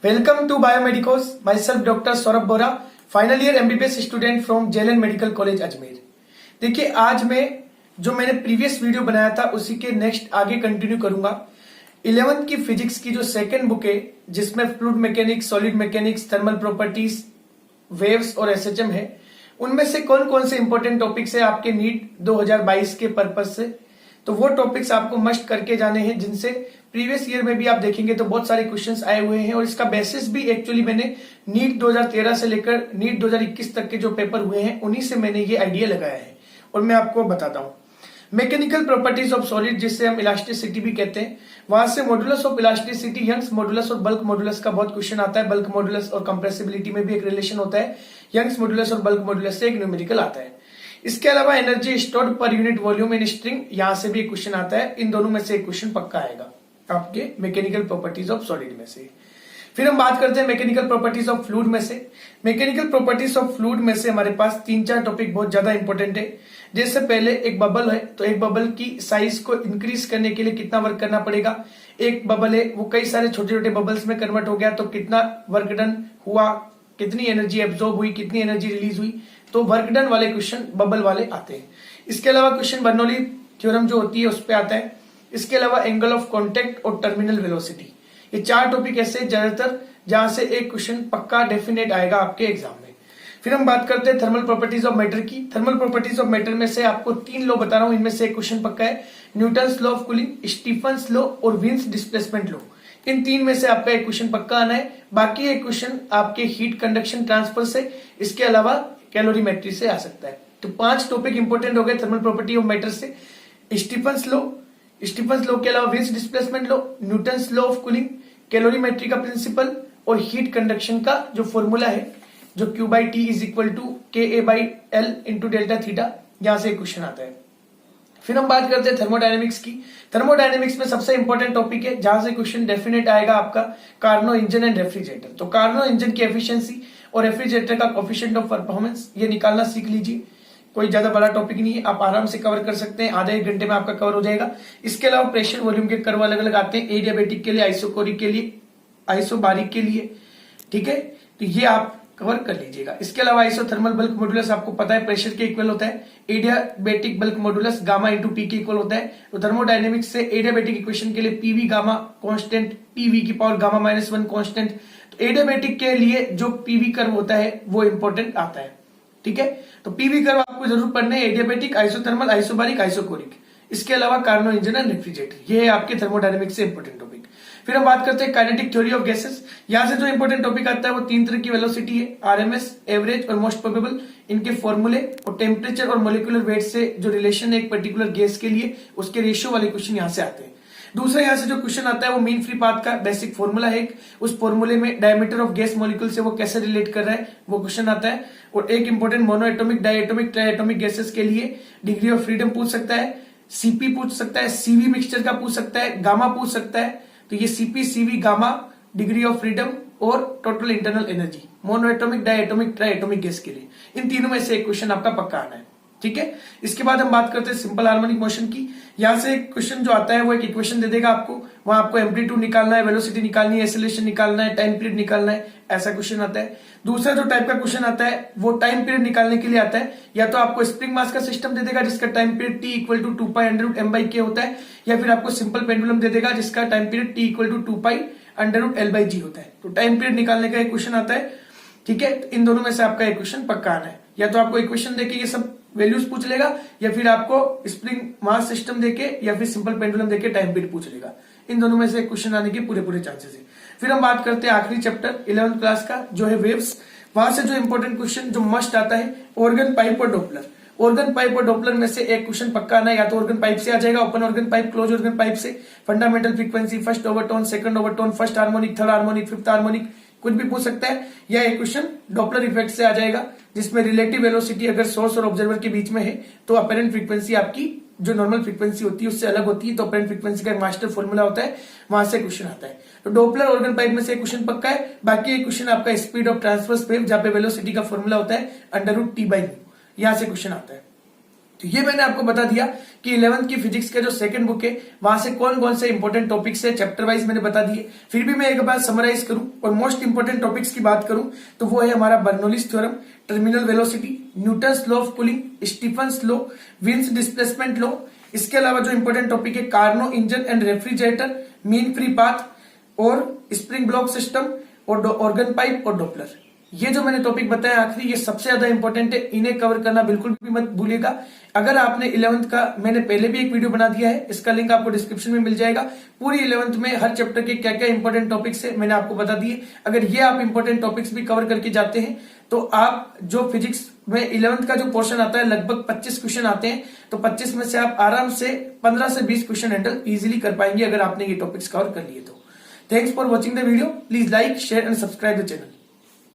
Welcome to Biomedicos. Myself Dr. Saurabh Bora, final year MBBS student from JLN medical college Ajmer. देखिए, आज मैं जो मैंने प्रीवियस वीडियो बनाया था उसी के नेक्स्ट आगे कंटिन्यू करूंगा। 11th की फिजिक्स की जो सेकंड बुक है, जिसमें fluid mechanics, solid mechanics, thermal properties, waves और एसएचएम है, उनमें से कौन कौन से इंपॉर्टेंट टॉपिक्स है आपके नीट 2022 के पर्पज से, तो वो टॉपिक्स आपको मस्ट करके जाने हैं, जिनसे प्रीवियस ईयर में भी आप देखेंगे तो बहुत सारे क्वेश्चंस आए हुए हैं। और इसका बेसिस भी एक्चुअली मैंने नीट 2013 से लेकर नीट 2021 तक के जो पेपर हुए हैं उन्हीं से मैंने ये आइडिया लगाया है और मैं आपको बताता हूं। मैकेनिकल प्रॉपर्टीज ऑफ सॉलिड, जिससे हम इलास्टिसिटी भी कहते हैं, वहां से modulus of elasticity, Young's modulus और बल्क मॉडुलस का बहुत क्वेश्चन आता है। बल्क मॉडुलस और कंप्रेसिबिलिटी में भी एक रिलेशन होता है। यंग्स मॉडुलस और बल्क मॉडुलस से एक न्यूमेरिकल आता है। इसके अलावा energy stored per unit volume in string, यहां से भी एक क्वेश्चन आता है। इन दोनों में से एक क्वेश्चन पक्का आएगा आपके मैकेनिकल प्रॉपर्टीज ऑफ सॉलिड में से। फिर हम बात करते हैं मैकेनिकल प्रॉपर्टीज ऑफ फ्लूइड में से। मैकेनिकल प्रॉपर्टीज ऑफ फ्लूइड में से हमारे पास 3-4 टॉपिक बहुत ज्यादा इंपॉर्टेंट है। जैसे पहले एक बबल है, तो एक बबल की साइज को इंक्रीज करने के लिए कितना वर्क करना पड़ेगा। एक बबल है, वो कई सारे छोटे छोटे बबल्स में कन्वर्ट हो गया, तो कितना वर्क डन हुआ, कितनी एनर्जी एब्जॉर्ब हुई, कितनी एनर्जी रिलीज हुई। तो वर्क डन वाले क्वेश्चन बबल वाले आते हैं। इसके अलावा क्वेश्चन बर्नौली थ्योरम जो होती है उस पर आता है। इसके अलावा एंगल ऑफ कॉन्टेक्ट और टर्मिनल वेलोसिटी, ये 4 टॉपिक ऐसे ज्यादातर जहां से एक क्वेश्चन पक्का डेफिनेट आएगा आपके एग्जाम में। फिर हम बात करते हैं थर्मल प्रॉपर्टीज ऑफ मैटर की। थर्मल प्रॉपर्टीज ऑफ मैटर में से आपको 3 लॉ बता रहा हूं, इनमें से एक क्वेश्चन पक्का है। Newton's law of cooling, Stefan's law और विन्स डिस्प्लेसमेंट लॉ, इन 3 में से आपका एक क्वेश्चन पक्का आना है। बाकी एक क्वेश्चन आपके हीट कंडक्शन ट्रांसफर से, इसके अलावा कैलोरीमेट्री से आ सकता है। तो 5 टॉपिक इंपॉर्टेंट हो गए थर्मल प्रॉपर्टी ऑफ मैटर से। स्टीफन्स लॉ के अलावा Wien's displacement law, Newton's law of cooling, calorimetry का प्रिंसिपल और हीट कंडक्शन का जो फॉर्मूला है, जो Q/T is equal to KA/L into delta theta, यहां से एक क्वेश्चन आता है। फिर हम बात करते हैं थर्मोडायनेमिक्स की। थर्मोडायनेमिक्स में सबसे इंपॉर्टेंट टॉपिक है जहां से क्वेश्चन डेफिनेट आएगा आपका, कार्नो इंजन एंड रेफ्रिजरेटर। तो कार्नो इंजन की एफिशिएंसी और रेफ्रिजरेटर का कोएफिशिएंट ऑफ परफॉर्मेंस, ये निकालना सीख लीजिए। कोई ज्यादा बड़ा टॉपिक नहीं है, आप आराम से कवर कर सकते हैं, आधे 1 घंटे में आपका कवर हो जाएगा। इसके अलावा प्रेशर वॉल्यूम के कर्व अलग अलग आते हैं, एडियाबेटिक के लिए, आइसोकोरिक के लिए, आइसोबारिक के लिए, ठीक है, तो ये आप कवर कर लीजिएगा। इसके अलावा आइसोथर्मल बल्क मॉडुलस आपको पता है प्रेशर के इक्वल होता है। Adiabatic bulk modulus gamma into P के इक्वल होता है। तो थर्मोडायनेमिक्स से एडियाबेटिक इक्वेशन के लिए पीवी गामा कांस्टेंट, पीवी की पावर गामा -1 कांस्टेंट। तो एडियाबेटिक के लिए जो पीवी कर्व होता है वो इंपॉर्टेंट आता है, ठीक है। तो पीवी कर्व आपको जरूर पढ़ने हैं, एडियाबेटिक, आइसोथर्मल, आइसोबारिक, आइसोकोरिक। इसके अलावा कार्नो इंजन एंड रेफ्रिजरेटर, ये है आपके थर्मोडायनेमिक्स से इंपॉर्टेंट टॉपिक। फिर हम बात करते हैं काइनेटिक थ्योरी ऑफ गैसेस। यहां से जो इंपॉर्टेंट टॉपिक आता है वो 3 तरह की वेलोसिटी है, आरएमएस, एवरेज और मोस्ट प्रोबेबल, इनके फॉर्मूले और टेम्परेचर और मोलिकुलर वेट से जो रिलेशन है एक पर्टिकुलर गैस के लिए, उसके रेशियो वाले क्वेश्चन यहां से आते हैं। दूसरा यहां से जो क्वेश्चन आता है वो मीन फ्री पाथ का बेसिक फॉर्मूला है, उस फॉर्मूले में डायमीटर ऑफ गैस मॉलिक्यूल से वो कैसे रिलेट कर रहा है वो क्वेश्चन आता है। और एक important mono atomic, diatomic, ट्राइएटोमिक gases के लिए डिग्री ऑफ फ्रीडम पूछ सकता है, सीपी पूछ सकता है, सीवी मिक्सचर का पूछ सकता है, गामा पूछ सकता है। तो ये CP, CV, gamma, degree of freedom और total internal energy, mono atomic, diatomic, triatomic gas के लिए, इन तीनों में से एक क्वेश्चन आपका पक्का आना है, ठीक है। इसके बाद हम बात करते हैं सिंपल हार्मोनिक मोशन की। यहां से एक क्वेश्चन जो आता है वो एक इक्वेशन दे देगा आपको, वहां आपको एम्पलीट्यूड निकालना है, वेलोसिटी निकालनी है, एक्सेलरेशन निकालना है, टाइम पीरियड निकालना है, ऐसा क्वेश्चन आता है। दूसरा जो टाइप का क्वेश्चन आता है वो टाइम पीरियड निकालने के लिए आता है। या तो आपको स्प्रिंग मास का सिस्टम दे देगा जिसका time period T equal to 2π√m/k होता है, या फिर आपको सिंपल पेंडुलम दे देगा जिसका time period T equal to 2π√L/g होता है। तो टाइम पीरियड निकालने का एक क्वेश्चन आता है, ठीक है। इन दोनों में से आपका एक क्वेश्चन पक्का आना है। या तो आपको इक्वेशन देके ये सब वैल्यूज पूछ लेगा, या फिर आपको स्प्रिंग मास सिस्टम देके, या फिर सिंपल पेंडुलम देके टाइम पीरियड पूछ लेगा। इन दोनों में से एक क्वेश्चन आने के पूरे चांसेस है। फिर हम बात करते हैं आखिरी चैप्टर 11th क्लास का, जो है वेव्स। वहां से जो इंपॉर्टेंट क्वेश्चन जो मस्ट आता है, ऑर्गन पाइप और डॉपलर। ऑर्गन पाइप और डॉपलर में से एक क्वेश्चन पक्का आना है, या तो ऑर्गन पाइप से आ जाएगा, open organ pipe, close organ pipe से, fundamental frequency, first overtone, second overtone, first harmonic, third harmonic, fifth harmonic, कुछ भी पूछ सकता है। या एक क्वेश्चन डॉपलर इफेक्ट से आ जाएगा, जिसमें रिलेटिव वेलोसिटी अगर सोर्स और ऑब्जर्वर के बीच में है तो अपरेंट फ्रीक्वेंसी आपकी जो नॉर्मल फ्रीक्वेंसी होती है उससे अलग होती है, तो अपरेंट फ्रीक्वेंसी का एक मास्टर फॉर्मूला होता है, वहां से क्वेश्चन आता है। तो डॉपलर ऑर्गन पाइप में से क्वेश्चन पक्का है। बाकी एक क्वेश्चन आपका स्पीड ऑफ ट्रांसवर्स वेव, जहां पे वेलोसिटी का फॉर्मूला होता है √T/μ, यहां से क्वेश्चन आता है, तो ये मैंने आपको बता दिया कि 11th की फिजिक्स के जो सेकंड बुक है वहां से कौन कौन से इंपॉर्टेंट टॉपिक्स है चैप्टर वाइज मैंने बता दिए। फिर भी मैं एक बार समराइज करूं और मोस्ट इंपॉर्टेंट टॉपिक्स की बात करूं तो वो है हमारा Bernoulli's theorem, terminal velocity, Newton's law of cooling, Stefan's law, Wien's displacement law. इसके अलावा जो इंपॉर्टेंट टॉपिक है Carnot engine and refrigerator, mean free path और स्प्रिंग ब्लॉक सिस्टम और ऑर्गन पाइप और डॉपलर। ये जो मैंने टॉपिक बताया आखिरी, ये सबसे ज्यादा इंपॉर्टेंट है, इन्हें कवर करना बिल्कुल भी मत भूलिएगा। अगर आपने 11th का, मैंने पहले भी एक वीडियो बना दिया है, इसका लिंक आपको डिस्क्रिप्शन में मिल जाएगा। पूरी 11th में हर चैप्टर के क्या क्या इंपॉर्टेंट टॉपिक्स है मैंने आपको बता दिए। अगर ये आप इंपॉर्टेंट टॉपिक्स भी कवर करके जाते हैं तो आप जो फिजिक्स में 11th का जो पोर्शन आता है लगभग 25 क्वेश्चन आते हैं, तो 25 में से आप आराम से 15 से 20 क्वेश्चन हैंडल इजिली कर पाएंगे अगर आपने ये टॉपिक्स कवर कर लिए तो। Thanks for watching the video. Please like, share and subscribe the channel.